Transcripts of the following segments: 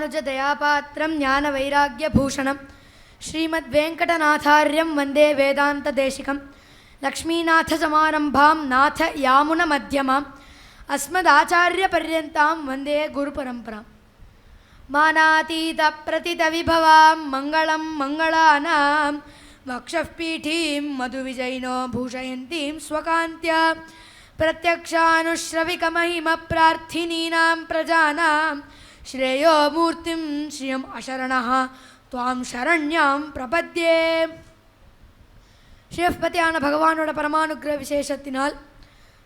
ராமானுஜதயாபாத்திரம் ஞானவைராக்யபூஷணம் ஸ்ரீமத்வேங்கடநாதார்யம் வந்தே வேதாந்ததேசிகம் லக்ஷ்மீநாதசமாரம்பாம் நாத யாமுனமத்யமாம் அஸ்மதாச்சாரியபர்யந்தாம் வந்தே குருபரம்பராம் மானாதீதப்ரதிதவிபவாம் மங்களம் மங்களானாம் வக்ஷபீடீம் மதுவிஜயினோ பூஷயந்தீம் ஸ்வகாந்த்யா பிரத்யக்ஷானுஷ்ரவிகமஹிமப்ரார்த்தினீனாம் பிரஜானாம் ஸ்ரேயோ மூர்த்திம் ஸ்ரீயம் அசரணः துவாம் சரண்யாம் பிரபத்யே. ஸ்ரீயப்பதியான பகவானோட பரமானுக்கிர விசேஷத்தினால்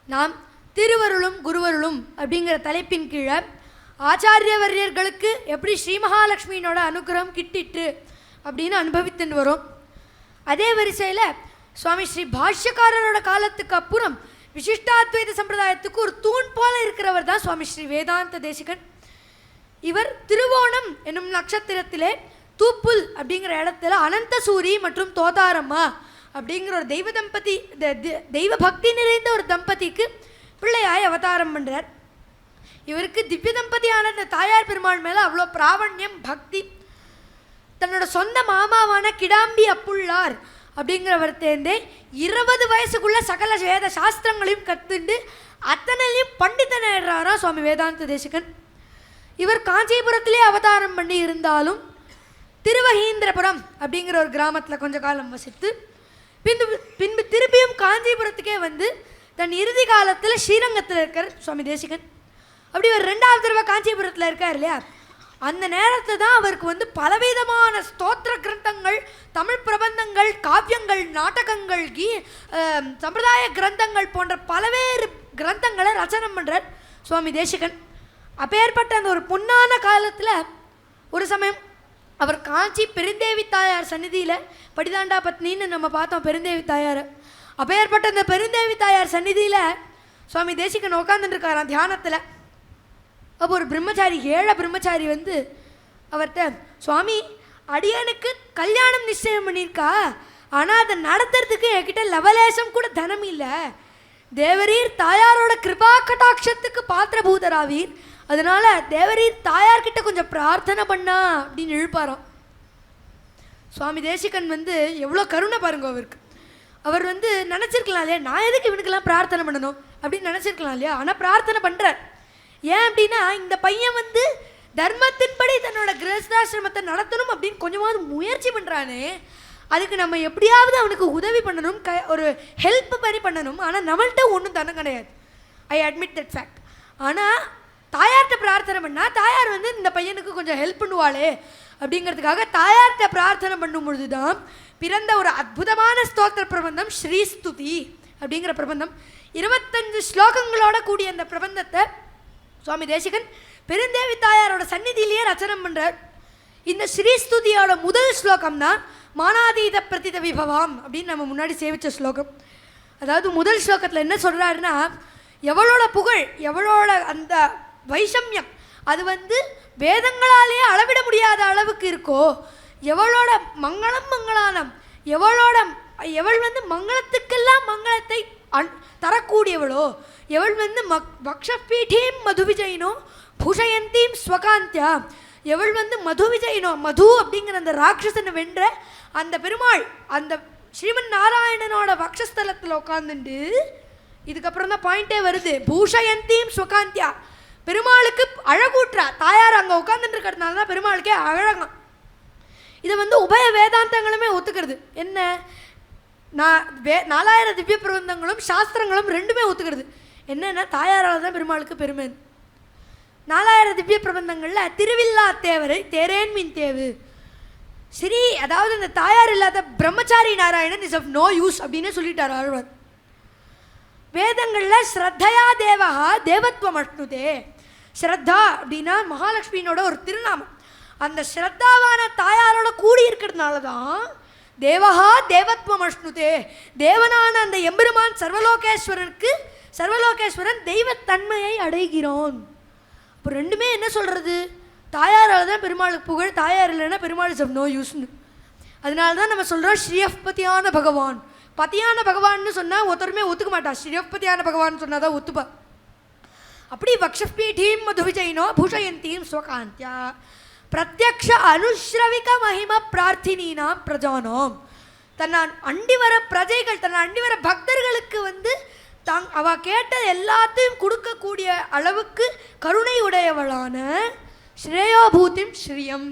நாம் திருவருளும் குருவருளும் அப்படிங்கிற தலைப்பின் கீழே ஆச்சாரியவரியர்களுக்கு எப்படி ஸ்ரீ மகாலட்சுமியினோட அனுகிரகம் கிட்டிட்டு அப்படின்னு அனுபவித்துன்னு வரும். அதே வரிசையில் சுவாமி ஸ்ரீ பாஷ்யக்காரரோட காலத்துக்கு அப்புறம் விசிஷ்டாத்வைத சம்பிரதாயத்துக்கு ஒரு தூண் போல இருக்கிறவர் தான் சுவாமி ஸ்ரீ வேதாந்த தேசிகன். இவர் திருவோணம் என்னும் நட்சத்திரத்திலே தூப்புல் அப்படிங்கிற இடத்துல அனந்தசூரி மற்றும் தோதாரம்மா அப்படிங்கிற ஒரு தெய்வ பக்தி நிறைந்த ஒரு தம்பதிக்கு பிள்ளையாய் அவதாரம் பண்ணுறார். இவருக்கு திவ்ய தம்பதியான இந்த தாயார் பெருமாள் மேலே அவ்வளோ பிராவண்யம் பக்தி. தன்னோட சொந்த மாமாவான கிடாம்பி அப்புள்ளார் அப்படிங்கிறவர் தேர்ந்தே 20 வயசுக்குள்ள சகல வேத சாஸ்திரங்களையும் கற்றுண்டு அத்தனையும் பண்டிதனாயிடுறாரா சுவாமி வேதாந்த தேசிகன். இவர் காஞ்சிபுரத்திலே அவதாரம் பண்ணி இருந்தாலும் திருவஹீந்திரபுரம் அப்படிங்கிற ஒரு கிராமத்தில் கொஞ்ச காலம் வசித்து பின்பு திருப்பியும் காஞ்சிபுரத்துக்கே வந்து தன் இறுதி காலத்தில் ஸ்ரீரங்கத்தில் இருக்கார் சுவாமி தேசிகன். அப்படி ஒரு 2வது தடவை காஞ்சிபுரத்தில் இருக்கார் இல்லையா, அந்த நேரத்தை தான் அவருக்கு வந்து பலவிதமான ஸ்தோத்திர கிரந்தங்கள், தமிழ் பிரபந்தங்கள், காவியங்கள், நாடகங்கள், சம்பிரதாய கிரந்தங்கள் போன்ற பலவேறு கிரந்தங்களை ரச்சனம் பண்ணுறார் சுவாமி தேசிகன். அப்பேற்பட்ட அந்த ஒரு பொன்னான காலத்தில் ஒரு சமயம் அவர் காஞ்சி பெருந்தேவி தாயார் சந்நிதியில் படிதாண்டா பத்னின்னு நம்ம பார்த்தோம் பெருந்தேவி தாயார். அப்பேற்பட்ட அந்த பெருந்தேவி தாயார் சந்நிதியில் சுவாமி தேசிகன் உட்காந்துட்டுருக்காராம் தியானத்தில். அப்போ ஒரு பிரம்மச்சாரி, ஏழை பிரம்மச்சாரி வந்து அவர்கிட்ட, சுவாமி அடியனுக்கு கல்யாணம் நிச்சயம் பண்ணியிருக்கா, ஆனால் அதை நடத்துறதுக்கு என்கிட்ட லவலேசம் கூட தனம் இல்லை. தேவரீர் தாயாரோட கிருபா கட்டாட்சத்துக்கு பாத்திரபூதராவீர், அதனால தேவரீர் தாயார்கிட்ட கொஞ்சம் பிரார்த்தனை பண்ணா அப்படின்னு இழுப்பாராம். சுவாமி தேசிகன் வந்து எவ்வளோ கருணை பாருங்க அவருக்கு. அவர் வந்து நினச்சிருக்கலாம் இல்லையா, நான் எதுக்கு இவனுக்கெல்லாம் பிரார்த்தனை பண்ணணும் அப்படின்னு நினச்சிருக்கலாம் இல்லையா, ஆனால் பிரார்த்தனை பண்ணுறார். ஏன் அப்படின்னா இந்த பையன் வந்து தர்மத்தின்படி தன்னோட கிரகஸ்தாசிரமத்தை நடத்தணும் அப்படின்னு கொஞ்சமாவது முயற்சி பண்ணுறானே, அதுக்கு நம்ம எப்படியாவது அவனுக்கு உதவி பண்ணணும், ஒரு ஹெல்ப் மாதிரி பண்ணணும். ஆனால் நம்மள்கிட்ட ஒன்றும் தனம் கிடையாது, ஐ அட்மிட் தட் ஃபேக்ட். ஆனால் தாயார்கிட்ட பிரார்த்தனை பண்ணால் தாயார் வந்து இந்த பையனுக்கு கொஞ்சம் ஹெல்ப் பண்ணுவாளே அப்படிங்கிறதுக்காக தாயார்கிட்ட பிரார்த்தனை பண்ணும் பொழுது தான் பிறந்த ஒரு அற்புதமான ஸ்தோத்திர பிரபந்தம் ஸ்ரீஸ்துதி அப்படிங்கிற பிரபந்தம். 25 ஸ்லோகங்களோட கூடிய அந்த பிரபந்தத்தை சுவாமி தேசிகன் பெருந்தேவி தாயாரோட சந்நிதியிலேயே ரச்சனம் பண்ணுறார். இந்த ஸ்ரீஸ்துதியோட முதல் ஸ்லோகம் தான் மானாதீத பிரதித விபவாம் அப்படின்னு நம்ம முன்னாடி சேவித்த ஸ்லோகம். அதாவது முதல் ஸ்லோகத்தில் என்ன சொல்கிறாருன்னா, எவளோட புகழ், எவளோட அந்த வைஷமியம் அது வந்து வேதங்களாலேயே அளவிட முடியாத அளவுக்கு இருக்கோ, எவளோட மங்களம் மங்களானம், எவள் வந்து மங்களத்துக்கெல்லாம் மங்களத்தை தரக்கூடியவளோ, எவள் வந்து வக்ஷபீடீம் மதுவிஜயினோ பூஷயந்தீம் ஸ்வகாந்தியா, எவள் வந்து மதுவிஜயினோ, மது அப்படிங்கிற அந்த ராட்சசனை வென்ற அந்த பெருமாள் அந்த ஸ்ரீமன் நாராயணனோட வக்ஷஸ்தலத்தில் உட்காந்துட்டு, இதுக்கப்புறம் தான் பாயிண்டே வருது, பூஷயந்தீம் ஸ்வகாந்தியா, பெருமாளுக்கு அழகூட்டுறா. தாயார் அங்கே உட்காந்துட்டு இருக்கிறதுனால தான் பெருமாளுக்கே அழகாம். இதை வந்து உபய வேதாந்தங்களுமே ஒத்துக்கிறது. என்ன, 4000 திவ்ய பிரபந்தங்களும் சாஸ்திரங்களும் ரெண்டுமே ஒத்துக்கிறது. என்னென்னா தாயாரால் தான் பெருமாளுக்கு பெருமை. 4000 திவ்ய பிரபந்தங்களில் திருவில்லா தேவரை தேரேன் மீன் தேவு சரி, அதாவது இந்த தாயார் இல்லாத பிரம்மச்சாரி Narayanan is of no use அப்படின்னு சொல்லிட்டார் ஆழ்வார். வேதங்களில் ஸ்ரத்தையா தேவகா தேவத்வம் அஷ்ணுதே, ஸ்ரத்தா அப்படின்னா மகாலட்சுமியினோட ஒரு திருநாமம். அந்த ஸ்ரத்தாவான தாயாரோட கூடி இருக்கிறதுனால தான் தேவகா தேவத்வம் அஷ்ணுதே, தேவனான அந்த எம்பெருமான் சர்வலோகேஸ்வரன் தெய்வத்தன்மையை அடைகிறான். இப்போ ரெண்டுமே என்ன சொல்கிறது, தாயாரால் தான் பெருமாளுக்கு புகழ், தாயார் இல்லைன்னா பெருமாள் இஸ் ஆஃப் நோ யூஸ்னு. அதனால தான் நம்ம சொல்கிறோம் ஸ்ரீயப்பதியான பகவான். பதியான பகவான்னு சொன்னால் ஒருத்தருமே ஒத்துக்க மாட்டா, ஸ்ரீயப்பதியான பகவான் சொன்னால் தான் ஒத்துப்பா. அப்படி வக்ஷபீடீம் மதுவிஜயினோ பூஷயந்தீம் ஸ்வகாந்தியா பிரத்யக்ஷ அனுஸ்ரவிக மகிம பிரார்த்தினீனாம் பிரஜானோம். தன்னை அண்டி வர பிரஜைகள், தன்னை அண்டி வர பக்தர்களுக்கு அவ கேட்டது எல்லாத்தையும் கொடுக்கக்கூடிய அளவுக்கு கருணை உடையவளான ஸ்ரேயோபூதிம் ஸ்ரீயம்.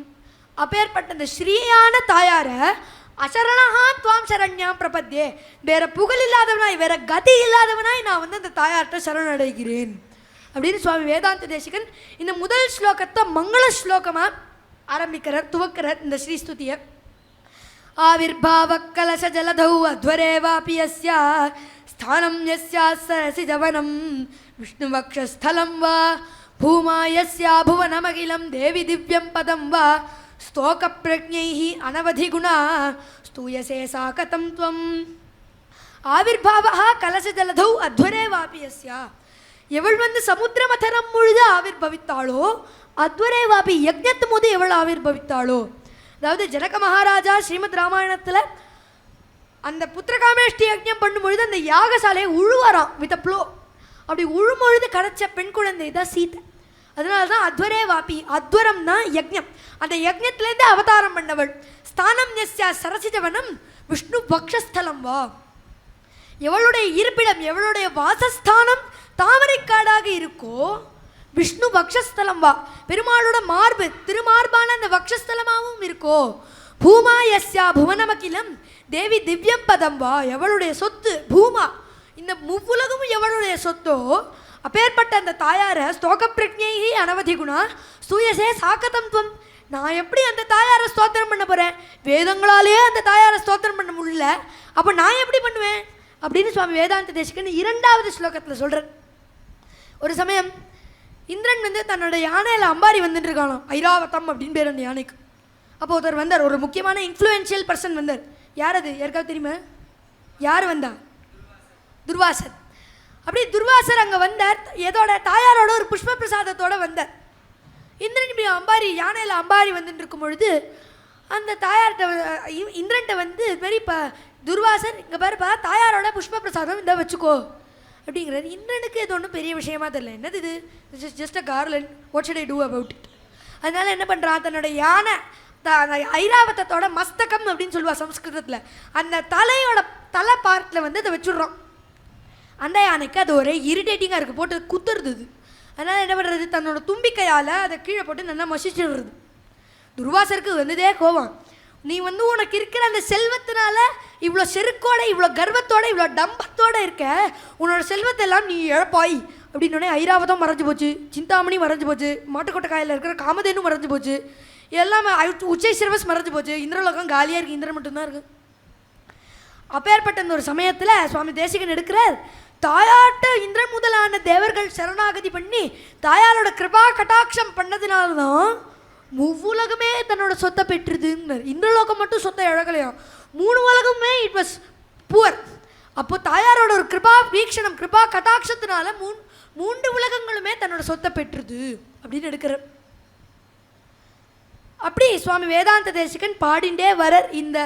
அப்பேற்பட்ட இந்த ஸ்ரீயான தாயார அசரணஹா துவாம் சரண்யாம் பிரபத்யே, வேற புகழ் இல்லாதவனாய், வேற கதி இல்லாதவனாய் நான் அந்த தாயார்கிட்ட சரணடைகிறேன் அப்படின்னு சுவாமி வேதாந்த தேசிகன் இந்த முதல் ஸ்லோகத்தை மங்கள ஸ்லோகமாக ஆரம்பிக்கிறார், துவக்கிறார் இந்த ஸ்ரீஸ்துதியை. ஆவிர்பாவ கலச ஜலதௌ அத்வரேவாபி யஸ்யா ஸ்தானம் யஸ்யா சரசி ஜவனம் விஷ்ணுவக்ஷஸ்தலம் வா பூமா யஸ்யா புவனமகிலம் தேவி திவ்யம் பதம் வா ஸ்தோக பிரஜ்ஞைஹி அனவதி குணா ஸ்தூயசே சா கதம் த்வம். ஆவிர்பாவா கலச ஜலதௌ அத்வரேவாபி யஸ்யா, எவள் சமுத்திர மதனம் முழுது ஆவிர்பவித்தாளோ, அத்வரேவாபி யஜ்ஞத்து போது எவள் ஆவிர்பவித்தாளோ. அதாவது ஜனக மகாராஜா ஸ்ரீமத் ராமாயணத்தில் அந்த புத்திரகாமேஷ்டி யஜ்ஞம் பண்ணும்பொழுது அந்த யாகசாலையை உழுவாராம் வித் ப்ளோ. அப்படி உழும்பொழுது கிடைச்ச பெண் குழந்தை தான் சீதை. அதனால தான் அத்வரே வாபி, அத்வரம் தான் யஜ்ஞம். அந்த யஜ்ஞத்திலேருந்து அவதாரம் பண்ணவள். ஸ்தானம் யஸ்யா சரசிஜவனம் விஷ்ணு பக்ஷஸ்தலம் வா, எவளுடைய இருப்பிடம், எவளுடைய வாசஸ்தானம் தாமரைக்காடாக இருக்கோ, விஷ்ணு பக்ஷஸ்தலம் வா, பெருமாளோட மார்பு திருமார்பான அந்த பக்ஷஸ்தலமாகவும் இருக்கோ. பூமா யஸ்யா புவனமகிலம் தேவி திவ்யம் பதம் வா, எவளுடைய சொத்து பூமா, இந்த முவ்வுலகமும் எவளுடைய சொத்தோ அப்பேற்பட்ட அந்த தாயார ஸ்தோக பிரஜ்ஞைஹி அனவதி குணா ஸ்தூயசே சாகதம் துவம். நான் எப்படி அந்த தாயாரை ஸ்தோத்திரம் பண்ண போகிறேன்? வேதங்களாலேயே அந்த தாயாரை ஸ்தோத்திரம் பண்ண முடியல, அப்போ நான் எப்படி பண்ணுவேன் அப்படின்னு சுவாமி வேதாந்த தேசிகன் இரண்டாவது ஸ்லோகத்தில் சொல்கிறேன். ஒரு சமயம் இந்திரன் தன்னோட யானையில் அம்பாரி வந்துட்டு இருக்கானோ, ஐராவதம் அப்படின்னு பேர் அந்த யானைக்கு. அப்போ ஒருத்தர் வந்தார், ஒரு முக்கியமான இன்ஃப்ளூயன்ஷியல் பர்சன் வந்தார். யார் அது? யாருக்காவது தெரியுமா? யார் வந்தா? துர்வாசர். அப்படி துர்வாசர் அங்கே வந்தார், எதோட தாயாரோட ஒரு புஷ்ப பிரசாதத்தோடு வந்தார். இந்திரன் இப்படி அம்பாரி யானையில் அம்பாரி வந்துட்டு இருக்கும் பொழுது அந்த தாயார்கிட்ட இந்திரன்ட்ட வெரி துர்வாசர் இங்கே பாருப்பா, தாயாரோட புஷ்ப பிரசாதம் இந்த வச்சுக்கோ அப்படிங்கிறது. இந்திரனுக்கு இது ஒன்றும் பெரிய விஷயமா தெரியல, என்னது இது, this is just a garland, what should I do about it. அதனால என்ன பண்ணுறான், தன்னோட யானை ஐராவதத்தோட மஸ்தகம் அப்படின்னு சொல்லுவா சம்ஸ்கிருதத்தில், அந்த தலையோட தலை பார்ட்டில் அதை வச்சுடுறோம். அந்த யானைக்கு அது ஒரே இரிட்டேட்டிங்காக இருக்குது, போட்டு குத்துறது. அதனால் என்ன பண்ணுறது, தன்னோட தும்பிக்கையால் அதை கீழே போட்டு நல்லா மசிச்சிடுறது. துர்வாசருக்கு வந்ததே கோபம். நீ உனக்கு இருக்கிற அந்த செல்வத்தினால இவ்வளோ செருக்கோட, இவ்வளோ கர்வத்தோட, இவ்வளோ டம்பத்தோடு இருக்க, உன்னோட செல்வத்தை எல்லாம் நீ இழப்பாய் அப்படின்னோடனே ஐராவதம் மறைஞ்சு போச்சு, சிந்தாமணி மறைஞ்சு போச்சு, மாட்டுக்கொட்டை காயில் இருக்கிற காமதேனும் மறைஞ்சு போச்சு, எல்லாமே உச்சை சிறுவஸ் மறைஞ்சு போச்சு. இந்திரலோகம் காலியாக இருக்குது, இந்திரன் மட்டும்தான் இருக்குது. அப்பேற்பட்ட அந்த ஒரு சமயத்தில் சுவாமி தேசிகன் எடுக்கிறார், தாயாட்ட இந்திரன் முதலான தேவர்கள் சரணாகதி பண்ணி தாயாரோட கிருபா கட்டாட்சம் பண்ணதுனால்தான் மூவுலகமே தன்னோட சொத்தை பெற்றுதுன்னு. இந்திரலோகம் மட்டும் சொத்தை இழக்கலையாம், 3 உலகமே இட் வாஸ் புவர். அப்போ தாயாரோட ஒரு கிருபா வீக்ஷணம், கிருபா கட்டாட்சத்தினால 3 உலகங்களுமே தன்னோட சொத்தை பெற்றுது அப்படின்னு எடுக்கிறார். அப்படி சுவாமி வேதாந்த தேசிகன் பாடிண்டே வரர் இந்த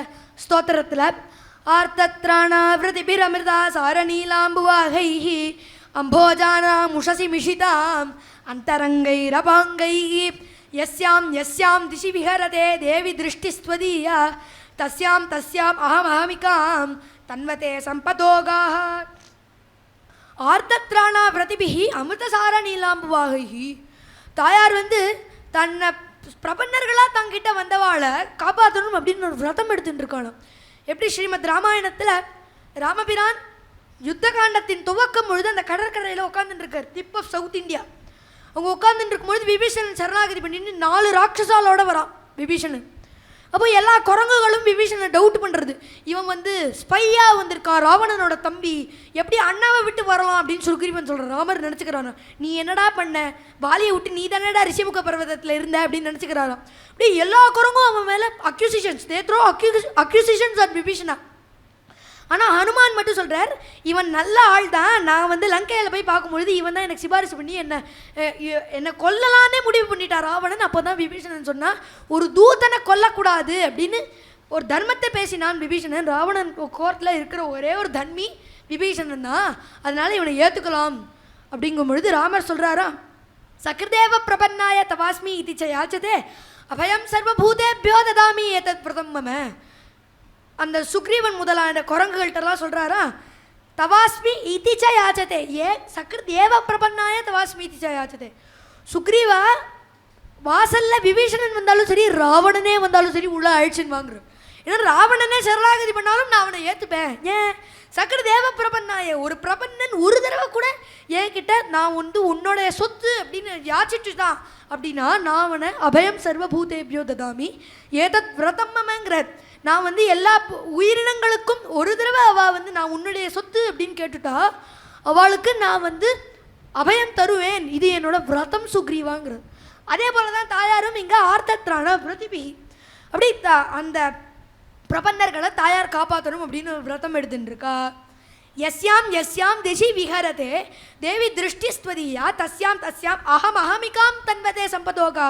ஸ்தோத்திரத்தில். ஆர்த்தத்ராணா விரதிபிரமிருதா சாரநீலாம்புவாகைஹி அம்போஜானாம் உஷசி மிஷிதாம் அந்தரங்கைரபாங்கைஹி யஸ்யாம் யஸ்யாம் திசி விஹரதே தேவி திருஷ்டிஸ்வதீயா தஸ்யாம் தஸ்யாம் அஹமஹமிகாம் தன்வதே சம்பதோகாஹ. ஆர்த்தத்ராணா விரதிபிஹி அமிர்தசார நீலாம்புவாகைஹி, தாயார் தன்னை பிரபன்னர்களாக தங்கிட்ட வந்தவாளை காப்பாற்றணும் அப்படின்னு ஒரு விரதம் எடுத்துட்டு இருக்கானோ. எப்படி ஸ்ரீமத் ராமாயணத்தில் ராமபிரான் யுத்த காண்டத்தின் துவக்கம் பொழுது அந்த கடற்கரையில் உட்காந்துட்டு இருக்கார், டிப் ஆஃப் சவுத் இந்தியா. அவங்க உட்காந்துட்டு இருக்கும்பொழுது விபீஷணன் சரணாகதி பண்ணிட்டு 4 ராட்சசாலோட வரான் விபீஷணன். அப்போ எல்லா குரங்குகளும் விபீஷணனை டவுட் பண்ணுறது, இவன் ஸ்பையாக வந்திருக்கான், ராவணனோட தம்பி, எப்படி அண்ணாவை விட்டு வரலாம் அப்படின்னு சுக்ரீவன் சொல்கிறான். ராமர் நினச்சிக்கிறான், நீ என்னடா பண்ண, வாலியை விட்டு நீ தானடா ரிஷிமுக பர்வதத்தில் இருந்த அப்படின்னு நினச்சிக்கிறாராம். அப்படி எல்லா குரங்கும் அவன் மேலே அக்யூசிஷன்ஸ், தே த்ரோ அக்யூசிஷன்ஸ் அட் விபீஷணா. ஆனால் ஹனுமான் மட்டும் சொல்கிறார், இவன் நல்ல ஆள் தான், நான் லங்கையில் போய் பார்க்கும்பொழுது இவன் தான் எனக்கு சிபாரிசு பண்ணி என்னை கொல்லலான்னே முடிவு பண்ணிட்டார் ராவணன். அப்போ தான் விபீஷணன் சொன்னால், ஒரு தூதனை கொல்லக்கூடாது அப்படின்னு ஒரு தர்மத்தை பேசினான் விபீஷணன். ராவணன் கோர்ட்டில் இருக்கிற ஒரே ஒரு தன்மி விபீஷணன் தான், அதனால இவனை ஏற்றுக்கலாம் அப்படிங்கும் பொழுது ராமர் சொல்கிறாரா, சக்ரதேவ பிரபன்னாய தவாஸ்மி இது யாச்சதே அபயம் சர்வபூதேபியோ ததாமி ஏதத் விரதம் மம. அந்த சுக்ரீவன் முதலான குரங்குகள்கிட்டலாம் சொல்கிறாரா, தவாஸ்மி இதிச்ச யாச்சதே ஏ சக்ருத் ஏவ பிரபன்னாய தவாஸ்மி இதிச்ச யாச்சதே. சுக்ரீவா வாசலில் விபீஷணன் வந்தாலும் சரி, ராவணனே வந்தாலும் சரி, உள்ள அழிச்சுன்னு வாங்குறேன். ஏன்னா ராவணனே சரணாகதி பண்ணாலும் நான் அவனை ஏற்றுப்பேன். ஏன் சக்கர தேவ பிரபன்னாய, ஒரு பிரபன்னன் ஒரு தடவை கூட என்கிட்ட நான் உன்னோடைய சொத்து அப்படின்னு யாச்சிட்டுதான் அப்படின்னா நான் அவனை அபயம் சர்வபூதேபியோ ததாமி ஏதத் விரதம்மங்கிற, நான் எல்லா உயிரினங்களுக்கும் ஒரு தடவை அவள் நான் உன்னுடைய சொத்து அப்படின்னு கேட்டுட்டா அவளுக்கு நான் அபயம் தருவேன், இது என்னோட விரதம் சுக்ரீவாங்கிறது. அதே போல தான் தாயாரும் இங்கே ஆர்த்தத்ரான பிரதிபி அப்படி அந்த பிரபன்னர்களை தாயார் காப்பாற்றணும் அப்படின்னு விரதம் எடுத்துட்டுருக்கா. யஸ்யாம் யஸ்யாம் திசி விஹரதே தேவி திருஷ்டிஸ்வதியா தஸ்யாம் தஸ்யாம் அகம் அகமிகாம் தன்வதே சம்பதோகா.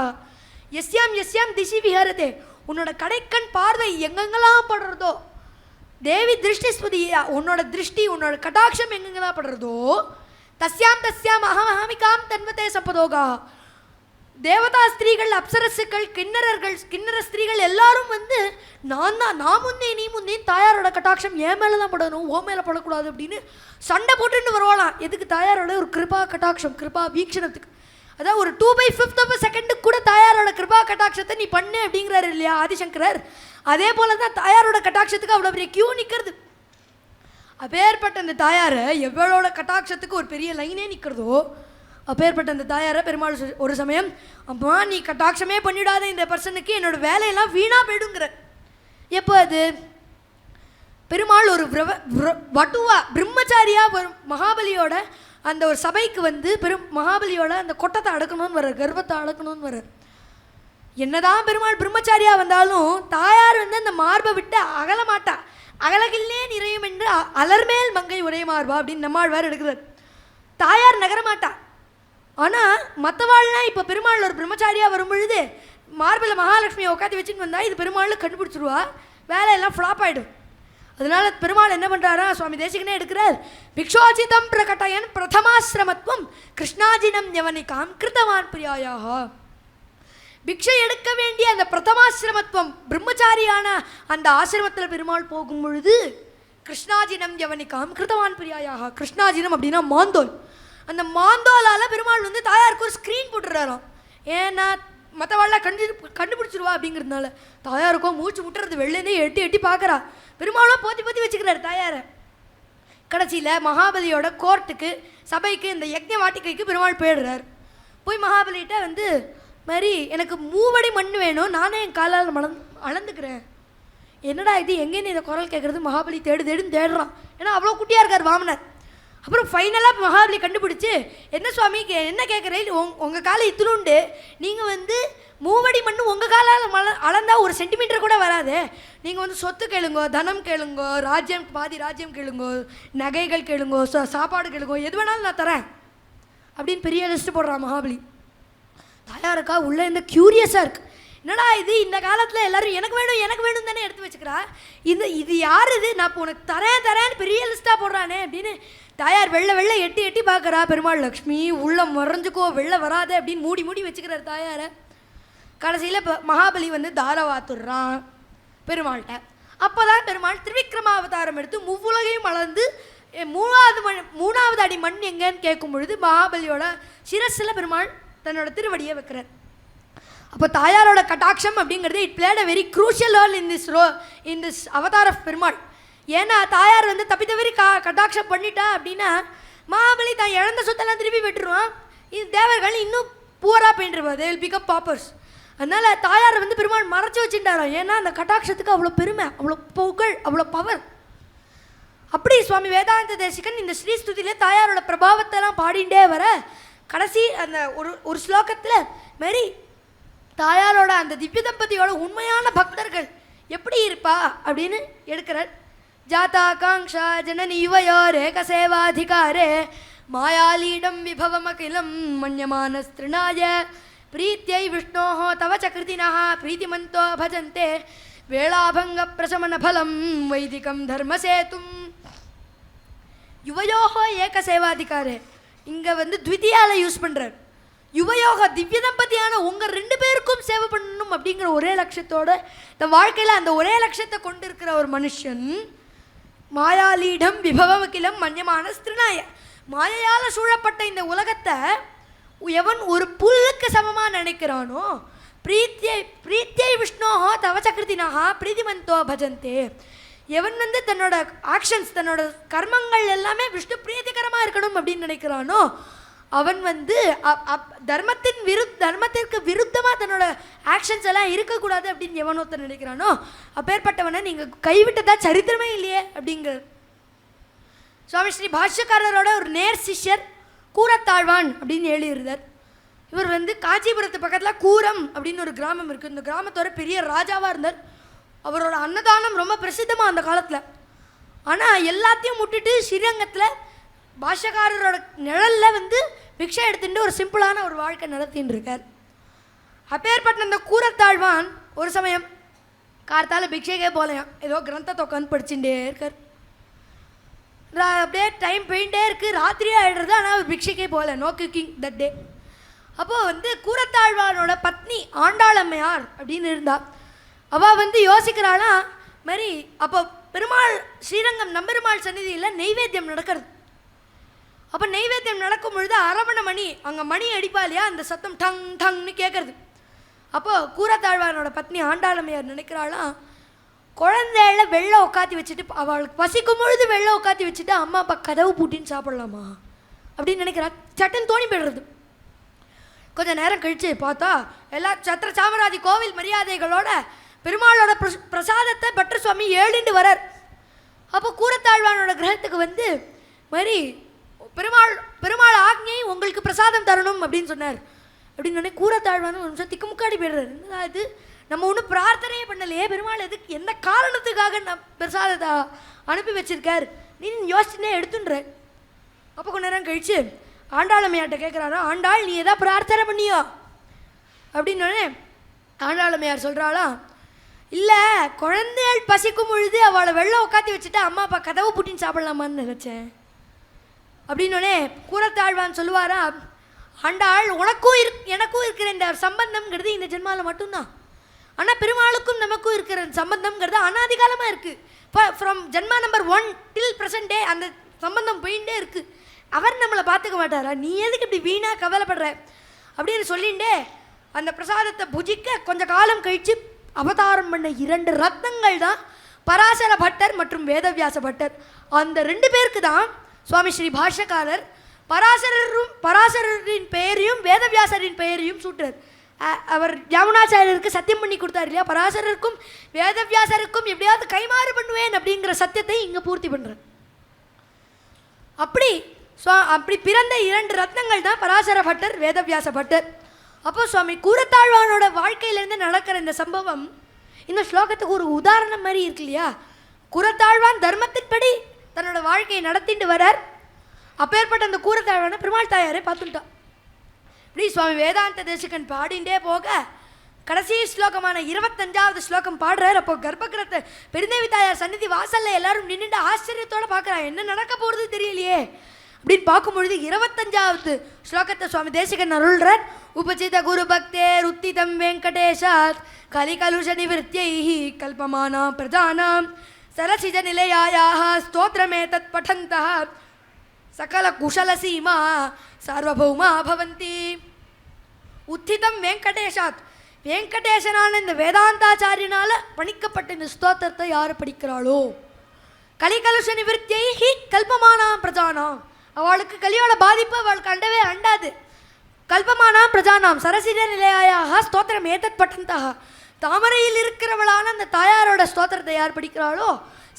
யஸ்யாம் யஸ்யாம் திசி விஹரதே, உன்னோட கடைக்கண் பார்வை எங்கெங்கெல்லாம் படுறதோ, தேவி திருஷ்டிஸ்வதியா உன்னோட திருஷ்டி உன்னோட கடாட்சம் எங்கெங்கெல்லாம் படுறதோ, தஸ்யாம் தஸ்யாம் அகம் அகமிகாம் தன்வதே சம்பதோகா. தேவதா ஸ்திரீகள், அப்சரசுக்கள், கிண்ணற ஸ்திரீகள் எல்லாரும் நான் முன்னே நீ முன்னே தாயாரோட கட்டாட்சம் என் மேலே தான் படணும், ஓ மேலே படக்கூடாது அப்படின்னு சண்டை போட்டுன்னு வருவாளாம். எதுக்கு? தாயாரோட ஒரு கிருபா கட்டாட்சம், கிருபா வீக்ஷணத்துக்கு. அதான் ஒரு 2/5 செகண்டுக்கு கூட தாயாரோட கிருபா கட்டாட்சத்தை நீ பண்ணு அப்படிங்கிறாரு இல்லையா ஆதிசங்கரர். அதே போல தான் தாயாரோட கட்டாட்சத்துக்கு அவ்வளோ பெரிய கியூ நிற்கிறது. அப்பேற்பட்ட அந்த தாயாரை எவ்வளோட கட்டாட்சத்துக்கு ஒரு பெரிய லைனே நிற்கிறதோ அப்பேற்பட்ட அந்த தாயாரை பெருமாள் ஒரு சமயம், அம்மா நீ கட்டாட்சமே பண்ணிடாத இந்த பர்சனுக்கு, என்னோட வேலையெல்லாம் வீணாக போயிடுங்கிற. எப்போ அது? பெருமாள் ஒரு வட்டுவா பிரம்மச்சாரியா மகாபலியோட அந்த ஒரு சபைக்கு மகாபலியோட அந்த கொட்டத்தை அடக்கணும்னு வர்றார், கர்ப்பத்தை அடக்கணும்னு வர்றார். என்னதான் பெருமாள் பிரம்மச்சாரியா வந்தாலும் தாயார் அந்த மார்பை விட்டு அகல மாட்டா. அகலகில்லே நிறையும் என்று அலர்மேல் மங்கை உரை மார்பா அப்படின்னு நம்மாழ்வார் எடுக்கிறார். தாயார் நகர மாட்டா. ஆனால் மற்றவாள்லாம் இப்போ பெருமாள் ஒரு பிரம்மச்சாரியாக வரும் பொழுது மார்பில் மகாலட்சுமியை உட்காந்து வச்சுன்னு வந்தால் இது பெருமாள் கண்டுபிடிச்சிருவா, வேலையெல்லாம் ஃப்ளாப் ஆகிடும். அதனால பெருமாள் என்ன பண்ணுறாரா, சுவாமி தேசிகனே எடுக்கிறார், பிக்ஷோஜிதம் பிரகட்டயன் பிரதமாசிரமத்துவம் கிருஷ்ணாஜினம் யவனிகாம் கிருத்தவான் பிரியாயாக. பிக்ஷை எடுக்க வேண்டிய அந்த பிரதமாசிரமத்துவம் பிரம்மச்சாரியான அந்த ஆசிரமத்தில் பெருமாள் போகும் பொழுது கிருஷ்ணாஜினம் யவனிகாம் கிருத்தவான் பிரியாயாக. கிருஷ்ணாஜினம் அப்படின்னா மாந்தோல். அந்த மாந்தோலால் பெருமாள் தாயாருக்கு ஒரு ஸ்க்ரீன் போட்டுடுறாராம். ஏன்னா மற்றவாள்லாம் கண்டுபிடிச்சிருவா அப்படிங்கிறதுனால தாயாருக்கும் மூச்சு முட்டுறது, வெளிலேருந்தே எட்டி எட்டி பார்க்குறா. பெருமாளும் போத்தி வச்சுக்கிறாரு தாயாரை. கடைசியில் மகாபலியோட கோர்ட்டுக்கு சபைக்கு இந்த யக்ஞ வாட்டிக்கைக்கு பெருமாள் போயிடுறார். போய் மகாபலிகிட்ட மாதிரி எனக்கு 3 அடி மண் வேணும், நானே என் காலால் அளந்துக்கிறேன். என்னடா இது, எங்கேன்னு இந்த குரல் கேட்குறது? மகாபலி தேடுன்னு தேடுறான். ஏன்னா அவ்வளோ குட்டியாக இருக்கார் வாமனர். அப்புறம் ஃபைனலாக மகாபலி கண்டுபிடிச்சி, என்ன சுவாமி என்ன கேட்குறேன், உங்கள் காலை இத்தினுண்டு, நீங்கள் 3 அடி மண் உங்கள் காலால் அளந்தால் 1 சென்டிமீட்டர் கூட வராது. நீங்கள் சொத்து கேளுங்கோ, தனம் கேளுங்கோ, ராஜ்யம் பாதி ராஜ்யம் கேளுங்கோ, நகைகள் கேளுங்கோ, சாப்பாடு கேளுங்கோ, எது வேணாலும் நான் தரேன் அப்படின்னு பெரிய லிஸ்ட்டு போடுறான் மகாபலி. தாயாருக்கா உள்ளே இந்த க்யூரியஸாக இருக்குது. என்னடா இது, இந்த காலத்தில் எல்லோரும் எனக்கு வேணும் தானே எடுத்து வச்சுக்கிறா, இது யார் இது, நான் இப்போ உனக்கு தரேன்னு பெரிய லிஸ்ட்டாக போடுறானே அப்படின்னு தாயார் வெள்ளை எட்டி பார்க்குறா. பெருமாள் லக்ஷ்மி உள்ள மறைஞ்சுக்கோ, வெளில வராத அப்படின்னு மூடி வச்சுக்கிறார் தாயாரை. கடைசியில் மகாபலி தாரவாத்துடுறான் பெருமாள்கிட்ட. அப்போ தான் பெருமாள் திருவிக்ரமாவதாரம் எடுத்து முவ்வுலகையும் அளந்து 3வது அடி மண் எங்கன்னு கேட்கும் பொழுது மகாபலியோட சிரஸில் பெருமாள் தன்னோட திருவடியை வைக்கிறார். அப்போ தாயாரோட கட்டாட்சம் அப்படிங்கிறது it played a very crucial role in this avatar of Perumal. ஏன்னா தாயார் தப்பித்தவரி கட்டாட்சம் பண்ணிட்டா அப்படின்னா மகாபலி தான் இழந்த சொத்தெல்லாம் திருப்பி விட்டுருவான். இது தேவர்கள் இன்னும் பூரா போயிட்டுருவா, தே வில் பிகம் பாப்பர்ஸ். அதனால் தாயார் பெருமாள் மறைச்சி வச்சுட்டாராம். ஏன்னா அந்த கட்டாட்சத்துக்கு அவ்வளோ பெருமை, அவ்வளோ புகழ், அவ்வளோ பவர். அப்படி சுவாமி வேதாந்த தேசிகன் இந்த ஸ்ரீஸ்துதியில் தாயாரோட பிரபாவத்தெல்லாம் பாடிண்டே வர கடைசி அந்த ஒரு ஸ்லோகத்தில் மாரி தாயாரோட அந்த திவ்ய தம்பதியோட உண்மையான பக்தர்கள் எப்படி இருப்பா அப்படின்னு எடுக்கிறார். ஜாதாகாங்ஷா ஜனனி யுவயோரேக சேவாதிகாரே மாயாலீடம் விபவமகிலம் மன்யமானஸ்திருணாய பிரீத்யை விஷ்ணோः தவ ச கிருதினः பிரீதிமந்தோ பஜந்தே வேளாபங்க பிரசமன பலம் வைதிகம் தர்மசேதும். யுவயோः ஏக சேவாதிகாரே இங்கே த்விதியால யூஸ் பண்ணுறார். யுவயோக திவ்ய தம்பதியான உங்கள் 2 பேருக்கும் சேவை பண்ணணும் அப்படிங்கிற ஒரே லட்சியத்தோட இந்த வாழ்க்கையில் அந்த ஒரே லட்சியத்தை கொண்டு இருக்கிற ஒரு மனுஷன் மாயாலீடம் விபவமகிலம் மன்யமான ஸ்திரிநாய, மாயையால் சூழப்பட்ட இந்த உலகத்தை எவன் ஒரு புல்லுக்கு சமமாக நினைக்கிறானோ, பிரீத்தியை விஷ்ணோஹோ தவச்சகிருத்தினாக பிரீதிமந்தோ பஜந்தே, எவன் வந்து தன்னோட ஆக்ஷன்ஸ் தன்னோட கர்மங்கள் எல்லாமே விஷ்ணு பிரீத்திகரமாக இருக்கணும் அப்படின்னு நினைக்கிறானோ, அவன் வந்து தர்மத்திற்கு விருத்தமாக தன்னோட ஆக்ஷன்ஸ் எல்லாம் இருக்கக்கூடாது அப்படின்னு எவன் ஒருத்தர் நினைக்கிறானோ அப்பேற்பட்டவனை நீங்கள் கைவிட்டதா சரித்திரமே இல்லையே அப்படிங்கிற சுவாமி ஸ்ரீ பாஷ்யக்காரரோட ஒரு நேர் சிஷ்யர் கூரத்தாழ்வான் அப்படின்னு எழுதியிருந்தார். இவர் வந்து காஞ்சிபுரத்து பக்கத்தில் கூரம் அப்படின்னு ஒரு கிராமம் இருக்குது. இந்த கிராமத்தோட பெரிய ராஜாவாக இருந்தார். அவரோட அன்னதானம் ரொம்ப பிரசித்தமாக அந்த காலத்தில். ஆனால் எல்லாத்தையும் விட்டுட்டு ஸ்ரீரங்கத்தில் பாஷ்யக்காரரோட நிழலில் வந்து பிக்ஷை எடுத்துட்டு ஒரு சிம்பிளான ஒரு வாழ்க்கை நடத்தின்னு இருக்கார். அப்பேற்பட்ட அந்த கூரத்தாழ்வான் ஒரு சமயம் கார்த்தால பிக்ஷைக்கே போகலையாம், ஏதோ கிரந்தத்தை உட்காந்து படிச்சுட்டே இருக்கார். அப்படியே டைம் போயிட்டே இருக்குது, ராத்திரியே ஆகிடுறது. ஆனால் அவர் பிக்ஷைக்கே போகல, நோ குக்கிங் தட் டே. அப்போது வந்து கூரத்தாழ்வானோட பத்னி ஆண்டாளம்மையார் அப்படின்னு இருந்தா. அவள் வந்து யோசிக்கிறாளா மாதிரி அப்போ பெருமாள் ஸ்ரீரங்கம் நம்பெருமாள் சந்நிதியில் நெய்வேத்தியம் நடக்கிறது. அப்போ நெய்வேத்தியம் நடக்கும் பொழுது அரவண மணி அங்கே மணி அடிப்பா இல்லையா, அந்த சத்தம் டங் டங்னு கேட்குறது. அப்போது கூரத்தாழ்வானோட பத்னி ஆண்டாளம்மையார் நினைக்கிறாளாம், குழந்தையில வெள்ளை உட்காத்தி வச்சுட்டு அவளுக்கு பசிக்கும் பொழுது வெள்ளை உட்காத்தி வச்சுட்டு அம்மா அப்பா கதவு பூட்டின்னு சாப்பிடலாமா அப்படின்னு நினைக்கிறா. சட்டன் தோணி போய்டுறது. கொஞ்சம் நேரம் கழித்து பார்த்தா எல்லா சத்திர சாமராஜி கோவில் மரியாதைகளோட பெருமாளோட பிரசாதத்தை பட்டர் சுவாமி ஏழிண்டு வரார். அப்போ கூரத்தாழ்வானோட கிரகத்துக்கு வந்து மாதிரி பெருமாள் ஆக்ஞை உங்களுக்கு பிரசாதம் தரணும் அப்படின்னு சொன்னார். அப்படின்னு சொன்னே கூரத்தாழ்வான ஒரு நிமிஷம் திக்குமுக்காடி போய்டுறாரு. அது நம்ம ஒன்றும் பிரார்த்தனையே பண்ணலையே, பெருமாள் எதுக்கு எந்த காரணத்துக்காக நான் பிரசாதத்தை அனுப்பி வச்சிருக்கார் நீ யோசிச்சுனே எடுத்துன்ற. அப்போ கொஞ்ச நேரம் கழித்து ஆண்டாளம்மையார்கிட்ட கேட்குறாரா, ஆண்டாள் நீ எதாவது பிரார்த்தனை பண்ணியோ அப்படின்னோடனே ஆண்டாளம்மையார் சொல்கிறாளா, இல்லை குழந்தைகள் பசிக்கும் பொழுது அவளை வெள்ளை உட்காத்தி வச்சுட்டு அம்மா அப்பா கதவு பூட்டின்னு சாப்பிடலாமான்னு நினச்சேன் அப்படின்னோடனே கூரத்தாழ்வான் சொல்லுவாரா, ஆண்டாள் உனக்கும் எனக்கும் இருக்கிற இந்த சம்பந்தம்ங்கிறது இந்த ஜென்மாவில் மட்டும்தான். ஆனால் பெருமாளுக்கும் நமக்கும் இருக்கிற சம்பந்தம்ங்கிறது அனாதிகாலமாக இருக்குது. இப்போ ஃப்ரம் ஜென்மா நம்பர் 1 டில் ப்ரெசன்ட் டே அந்த சம்பந்தம் போயிட்டே இருக்குது. அவர் நம்மளை பார்த்துக்க மாட்டாரா, நீ எதுக்கு இப்படி வீணாக கவலைப்படுற அப்படின்னு சொல்லிகிட்டே அந்த பிரசாதத்தை புஜிக்க கொஞ்ச காலம் கழித்து அவதாரம் பண்ண 2 ரத்னங்கள் தான் பராசர பட்டர் மற்றும் வேதவியாச பட்டர். அந்த 2 பேருக்கு தான் சுவாமி ஸ்ரீ பாஷ்யக்காரர் பராசரின் பெயரையும் வேதவியாசரின் பெயரையும் சூட்டுறார். அவர் யமுனாச்சாரியருக்கு சத்தியம் பண்ணி கொடுத்தார் இல்லையா, பராசரருக்கும் வேதவியாசருக்கும் எப்படியாவது கைமாறு பண்ணுவேன் அப்படிங்கிற சத்தியத்தை இங்கே பூர்த்தி பண்ணுறார். அப்படி பிறந்த 2 ரத்னங்கள் தான் பராசர பட்டர் வேதவியாச பட்டர். அப்போ சுவாமி கூரத்தாழ்வானோட வாழ்க்கையிலேருந்து நடக்கிற இந்த சம்பவம் இந்த ஸ்லோகத்துக்கு ஒரு உதாரணம் மாதிரி இருக்கு இல்லையா. கூரத்தாழ்வான் தர்மத்தின்படி தன்னோட வாழ்க்கையை நடத்திட்டு வரார். அப்பேற்பட்ட அந்த கூரத்தாழ்வான பெருமாள் தாயாரே பார்த்துட்டான். இப்படி சுவாமி வேதாந்த தேசிகன் பாடிண்டே போக கடைசி ஸ்லோகமான 25வது ஸ்லோகம் பாடுறார். அப்போ கர்ப்பகிரத்தை பெருந்தேவி தாயார் சந்நிதி வாசலில் எல்லாரும் நின்றுட்டு ஆச்சரியத்தோடு பார்க்குறாங்க, என்ன நடக்க போகிறது தெரியலையே அப்படின்னு பார்க்கும்பொழுது 25வது ஸ்லோகத்தை சுவாமி தேசிகன் அருள்றார். உபசித குரு பக்தேர் உத்திதம் வெங்கடேஷாத் கலிகலுஷ நிவர்த்தியை கல்பமானா பிரஜானாம் சரசிஜ நிலையாயாக ஸ்தோத்திரமே தத் படந்தः சகல குஷல சீமா சார்வபௌமா பவந்தி. உத்திதம் வெங்கடேஷாத், வெங்கடேசனான இந்த வேதாந்தாச்சாரியனால பணிக்கப்பட்ட இந்த ஸ்தோத்திரத்தை யார் படிக்கிறாளோ, கலிகலுஷ நிவர்த்தியை கல்பமானாம் பிரஜானாம், அவளுக்கு கலியோட பாதிப்பு அவளுக்கு அண்டவே அண்டாது. கல்பமானாம் பிரஜானாம் சரசிஜ நிலையாயாக ஸ்தோத்திரம் ஏதத் பட்டந்தः, தாமரையில் இருக்கிறவளான அந்த தாயாரோட ஸ்தோத்திரத்தை யார் படிக்கிறாளோ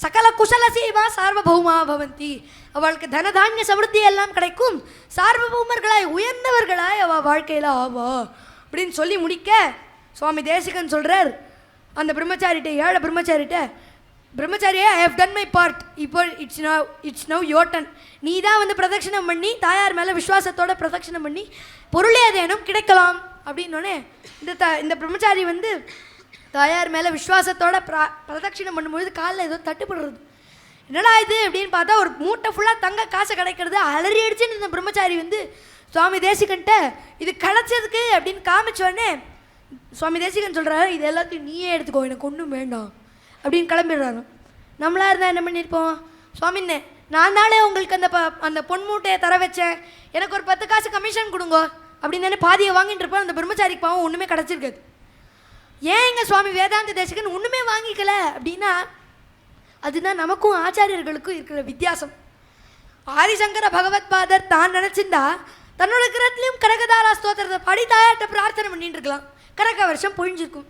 சகல குஷல சீமா சார்வபௌமா பவந்தி, அவளுக்கு தனதானிய சமிருத்தி எல்லாம் கிடைக்கும், சார்வபௌமர்களாய் உயர்ந்தவர்களாய் அவள் வாழ்க்கையில் ஆவா அப்படின்னு சொல்லி முடிக்க சுவாமி தேசிகன் சொல்கிறார் அந்த பிரம்மச்சாரிட்ட, ஏழை பிரம்மச்சாரியே I have done my part, இப்போ இட்ஸ் நவ் யோர் டன், நீ தான் வந்து பிரதட்சிணம் பண்ணி தாயார் மேலே விஸ்வாசத்தோட பிரதட்சிணம் பண்ணி பொருளே அதேனும் கிடைக்கலாம் அப்படின்னோடனே இந்த பிரம்மச்சாரி வந்து தாயார் மேலே விஸ்வாசத்தோட பிரதட்சிணம் பண்ணும்பொழுது காலில் ஏதோ தட்டுப்படுறது. என்னடா இது அப்படின்னு பார்த்தா ஒரு மூட்டை ஃபுல்லாக தங்க காசை கிடைக்கிறது. அலறி அடிச்சுன்னு இந்த பிரம்மச்சாரி வந்து சுவாமி தேசிகன்ட்ட இது கிடைச்சதுக்கு அப்படின்னு காமிச்சோடனே சுவாமி தேசிகன் சொல்கிறாரு, இது எல்லாத்தையும் நீயே எடுத்துக்கோ, எனக்கு ஒன்றும் வேண்டாம் அப்படின்னு கிளம்பிடுறாங்க. நம்மளாக இருந்தால் என்ன பண்ணியிருப்போம், சுவாமின்னே நான் தானே உங்களுக்கு அந்த பொன் மூட்டையை தர வச்சேன், எனக்கு ஒரு 10 காசு கமிஷன் கொடுங்கோ அப்படின்னு தானே பாதியை வாங்கிட்டு இருப்போம். அந்த பிரம்மச்சாரிக்கு பாவம் ஒன்றுமே கிடச்சிருக்காது. ஏன் எங்கள் சுவாமி வேதாந்த தேசிகன் ஒன்றுமே வாங்கிக்கல அப்படின்னா அதுதான் நமக்கும் ஆச்சாரியர்களுக்கும் இருக்கிற வித்தியாசம். ஆதிசங்கர பகவத்பாதர் தான் நினச்சிருந்தா தன்னோட கிரகத்துலேயும் கனகதாரா ஸ்தோத்திரத்தை படி தாயாட்ட பிரார்த்தனை பண்ணிட்டு இருக்கலாம், கனக வருஷம் பொழிஞ்சிருக்கும்.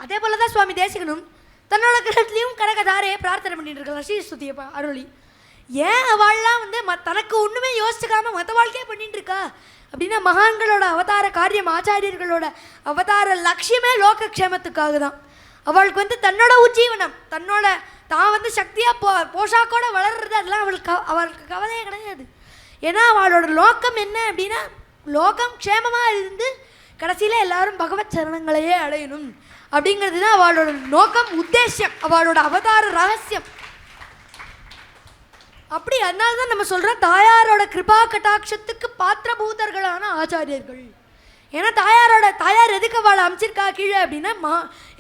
அதே போல தான் சுவாமி தேசிகனும் தன்னோட கிரகத்துலேயும் கனகதாரையை பிரார்த்தனை பண்ணிட்டு இருக்கலாம், ஸ்ரீஸ்துதியை அருளி. ஏன் அவள்லாம் வந்து தனக்கு ஒன்றுமே யோசிச்சுக்காமல் மற்ற வாழ்க்கையே பண்ணிட்டு இருக்கா அப்படின்னா மகான்களோட அவதார காரியம், ஆச்சாரியர்களோட அவதார லட்சியமே லோகக்ஷேமத்துக்காக தான். அவளுக்கு வந்து தன்னோட உஜ்ஜீவனம், தான் வந்து சக்தியாக போஷாக்கோட வளர்றது அதெல்லாம் அவளுக்கு கவலையே கிடையாது. ஏன்னா அவளோட லோக்கம் என்ன அப்படின்னா லோகம் க்ஷேமமாக இருந்து கடைசியில் எல்லாரும் பகவத் சரணங்களையே அடையணும் அப்படிங்கிறது தான் அவளோட நோக்கம், உத்தேசம், அவளோட அவதார ரகசியம். அப்படி அதனால தான் நம்ம சொல்கிறோம் தாயாரோட கிருபா கட்டாட்சத்துக்கு பாத்திரபூதர்களான ஆச்சாரியர்கள். ஏன்னா தாயார் எதுக்கு அவளை அமைச்சிருக்கா கீழே அப்படின்னா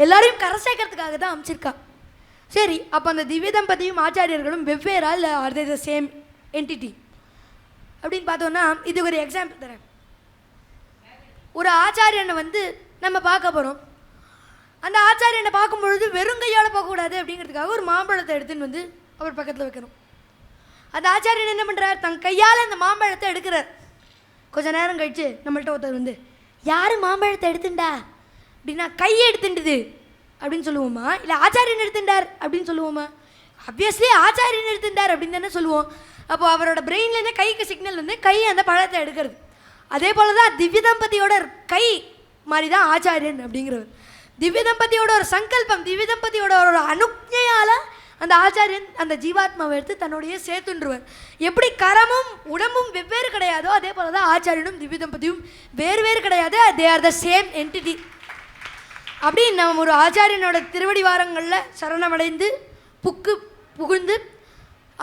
எல்லாரையும் கரை சேர்க்கறதுக்காக தான் அமைச்சிருக்கா. சரி, அப்போ அந்த திவ்ய தம்பதியும் ஆச்சாரியர்களும் வெவ்வேறா இல்லை are they the same entity அப்படின்னு பார்த்தோன்னா இது ஒரு எக்ஸாம்பிள் தரேன். ஒரு ஆச்சாரியனை வந்து நம்ம பார்க்க போகிறோம். அந்த ஆச்சாரியனை பார்க்கும்பொழுது வெறுங்கையால் பார்க்கக்கூடாது அப்படிங்கிறதுக்காக ஒரு மாம்பழத்தை எடுத்துன்னு வந்து அவர் பக்கத்தில் வைக்கணும். அந்த ஆச்சாரியன் என்ன பண்ணுறார், தன் கையால் அந்த மாம்பழத்தை எடுக்கிறார். கொஞ்சம் நேரம் கழித்து நம்மள்ட்ட ஒருத்தர் வந்து யார் மாம்பழத்தை எடுத்துண்டா அப்படின்னா கையை எடுத்துட்டுது அப்படின்னு சொல்லுவோமா, இல்லை ஆச்சாரியன் எடுத்துட்டார் அப்படின்னு சொல்லுவோமா? ஆப்வியஸ்லி ஆச்சாரியன் எடுத்துட்டார் அப்படின்னு தானே சொல்லுவோம். அப்போது அவரோட பிரெயின்லேருந்தே கைக்கு சிக்னல் வந்து கை அந்த பழத்தை எடுக்கிறது. அதே போல் தான் திவ்ய தம்பதியோட கை மாதிரி தான் ஆச்சாரியன் அப்படிங்கிறவர். திவ்ய தம்பதியோட ஒரு சங்கல்பம், திவ்ய தம்பதியோட ஒரு அனுஜையால் அந்த ஆச்சாரியன் அந்த ஜீவாத்மாவை எடுத்து தன்னுடைய சேர்த்துன்றுவர். எப்படி கரமும் உடம்பும் வெவ்வேறு கிடையாதோ அதே போல் தான் ஆச்சாரியனும் திவ்ய தம்பதியும் வேறு கிடையாது, they are the same entity. அப்படி நம்ம ஒரு ஆச்சாரியனோட திருவடி வாரங்களில் சரணமடைந்து புகுந்து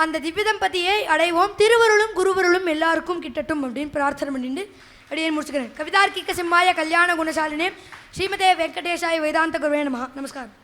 அந்த திவ்ய தம்பதியை அடைவோம். திருவருளும் குருவருளும் எல்லாருக்கும் கிட்டட்டும் அப்படின்னு பிரார்த்தனை பண்ணிட்டு அப்படியே முடிச்சுக்கிறேன். கவிதார்க்கிக சிம்மாய கல்யாண குணசாலினே ஸ்ரீமதே வெங்கடேஷாய வேதாந்த குருவே நமஹ. நமஸ்காரம்.